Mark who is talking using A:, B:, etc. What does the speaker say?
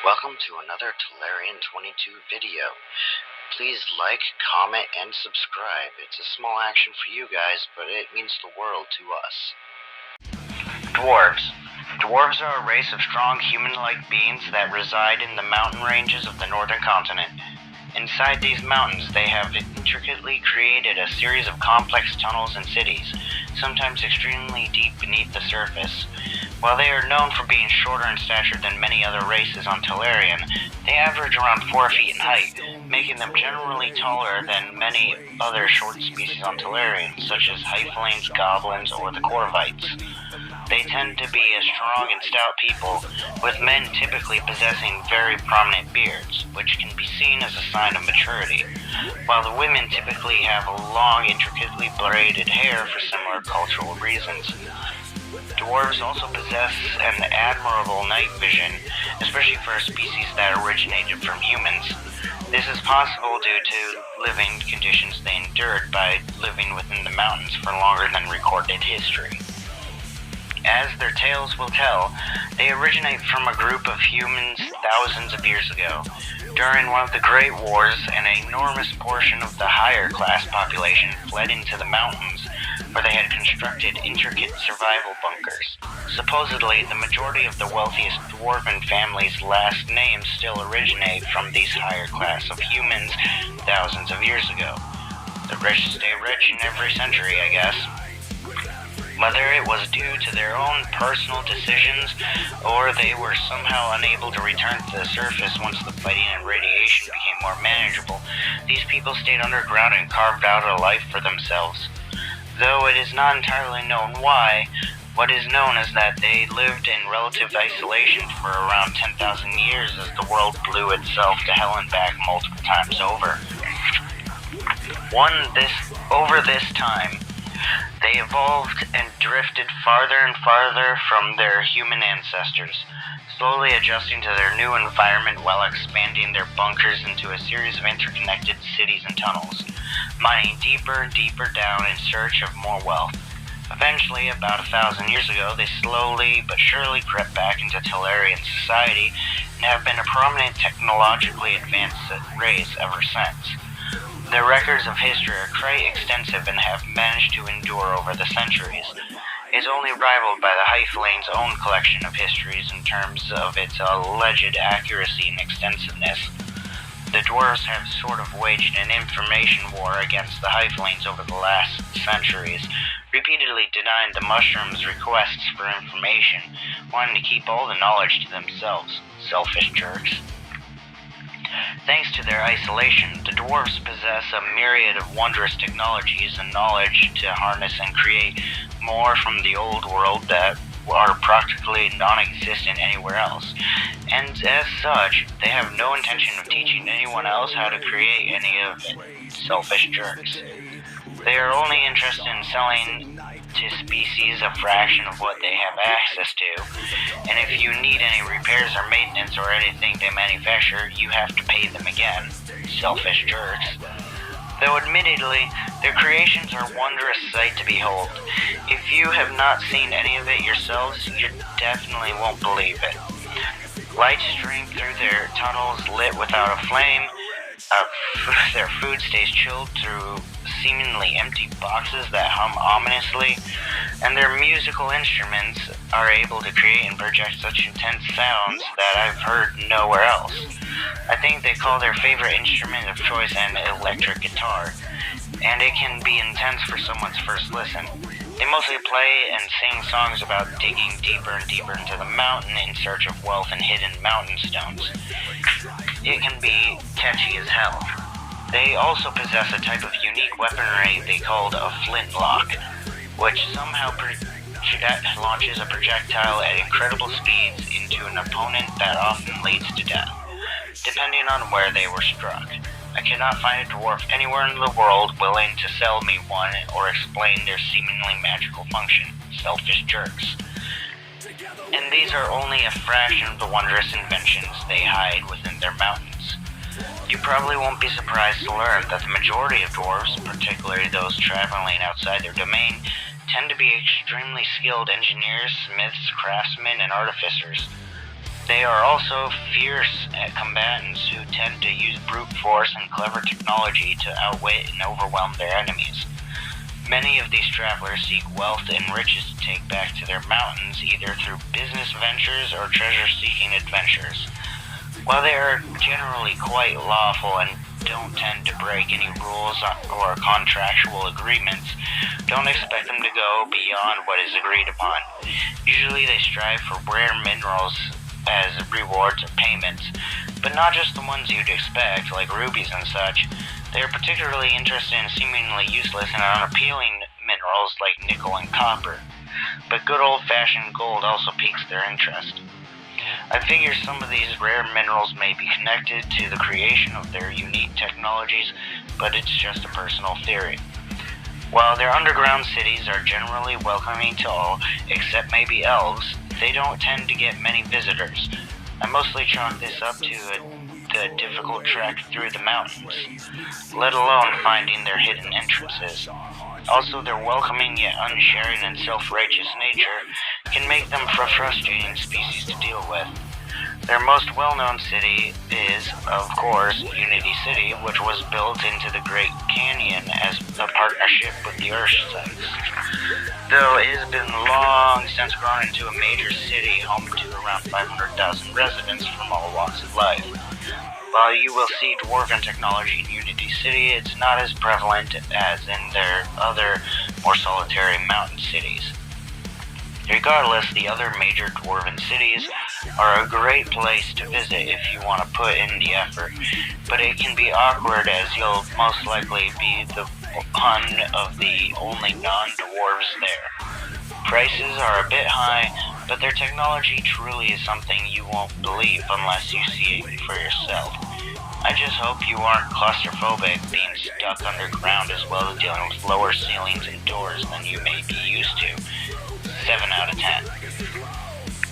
A: Welcome to another Tellurian 22 video. Please like, comment, and subscribe. It's a small action for you guys, but it means the world to us. Dwarves. Dwarves are a race of strong human-like beings that reside in the mountain ranges of the northern continent. Inside these mountains, they have intricately created a series of complex tunnels and cities, sometimes extremely deep beneath the surface. While they are known for being shorter in stature than many other races on Tellurian, they average around 4 feet in height, making them generally taller than many other short species on Tellurian, such as Hyphelines, Goblins, or the Corvites. They tend to be a strong and stout people, with men typically possessing very prominent beards, which can be seen as a sign of maturity, while the women typically have long, intricately braided hair for similar cultural reasons. Dwarves also possess an admirable night vision, especially for a species that originated from humans. This is possible due to living conditions they endured by living within the mountains for longer than recorded history. As their tales will tell, they originate from a group of humans thousands of years ago. During one of the Great Wars, an enormous portion of the higher class population fled into the mountains, where they had constructed intricate survival bunkers. Supposedly, the majority of the wealthiest dwarven families' last names still originate from these higher class of humans thousands of years ago. The rich stay rich in every century, I guess. Whether it was due to their own personal decisions, or they were somehow unable to return to the surface once the fighting and radiation became more manageable, these people stayed underground and carved out a life for themselves. Though it is not entirely known why, what is known is that they lived in relative isolation for around 10,000 years as the world blew itself to hell and back multiple times over. Over this time, they evolved and drifted farther and farther from their human ancestors, slowly adjusting to their new environment while expanding their bunkers into a series of interconnected cities and tunnels, mining deeper and deeper down in search of more wealth. Eventually, about 1,000 years ago, they slowly but surely crept back into Tellurian society and have been a prominent technologically advanced race ever since. Their records of history are quite extensive and have managed to endure over the centuries. It is only rivaled by the Hyphelines' own collection of histories in terms of its alleged accuracy and extensiveness. The dwarves have sort of waged an information war against the Hyphelines over the last centuries, repeatedly denying the mushrooms' requests for information, wanting to keep all the knowledge to themselves. Selfish jerks. Thanks to their isolation, the dwarves possess a myriad of wondrous technologies and knowledge to harness and create more from the old world that are practically non-existent anywhere else. And as such, they have no intention of teaching anyone else how to create any of it. Selfish jerks. They are only interested in selling to species a fraction of what they have access to, and if you need any repairs or maintenance or anything they manufacture, you have to pay them again. Selfish jerks. Though admittedly, their creations are a wondrous sight to behold. If you have not seen any of it yourselves, you definitely won't believe it. Light stream through their tunnels lit without a flame. Their food stays chilled through seemingly empty boxes that hum ominously, and their musical instruments are able to create and project such intense sounds that I've heard nowhere else. I think they call their favorite instrument of choice an electric guitar, and it can be intense for someone's first listen. They mostly play and sing songs about digging deeper and deeper into the mountain in search of wealth and hidden mountain stones. It can be catchy as hell. They also possess a type of unique weaponry they called a flintlock, which somehow launches a projectile at incredible speeds into an opponent that often leads to death, depending on where they were struck. I cannot find a dwarf anywhere in the world willing to sell me one or explain their seemingly magical function. Selfish jerks. And these are only a fraction of the wondrous inventions they hide within their mountains. You probably won't be surprised to learn that the majority of dwarves, particularly those traveling outside their domain, tend to be extremely skilled engineers, smiths, craftsmen, and artificers. They are also fierce combatants who tend to use brute force and clever technology to outwit and overwhelm their enemies. Many of these travelers seek wealth and riches to take back to their mountains, either through business ventures or treasure-seeking adventures. While they are generally quite lawful and don't tend to break any rules or contractual agreements, don't expect them to go beyond what is agreed upon. Usually they strive for rare minerals as rewards or payments, but not just the ones you'd expect, like rubies and such. They are particularly interested in seemingly useless and unappealing minerals like nickel and copper, but good old-fashioned gold also piques their interest. I figure some of these rare minerals may be connected to the creation of their unique technologies, but it's just a personal theory. While their underground cities are generally welcoming to all, except maybe elves, they don't tend to get many visitors. I mostly chalk this up to the difficult trek through the mountains, let alone finding their hidden entrances. Also, their welcoming yet unsharing and self-righteous nature can make them a frustrating species to deal with. Their most well-known city is, of course, Unity City, which was built into the Great Canyon as a partnership with the Earthsites. Though it has been long since grown into a major city home to around 500,000 residents from all walks of life. While you will see dwarven technology in Unity City, it's not as prevalent as in their other, more solitary mountain cities. Regardless, the other major dwarven cities are a great place to visit if you want to put in the effort, but it can be awkward as you'll most likely be the one of the only non-dwarves there. Prices are a bit high, but their technology truly is something you won't believe unless you see it for yourself. I just hope you aren't claustrophobic being stuck underground as well as dealing with lower ceilings and doors than you may be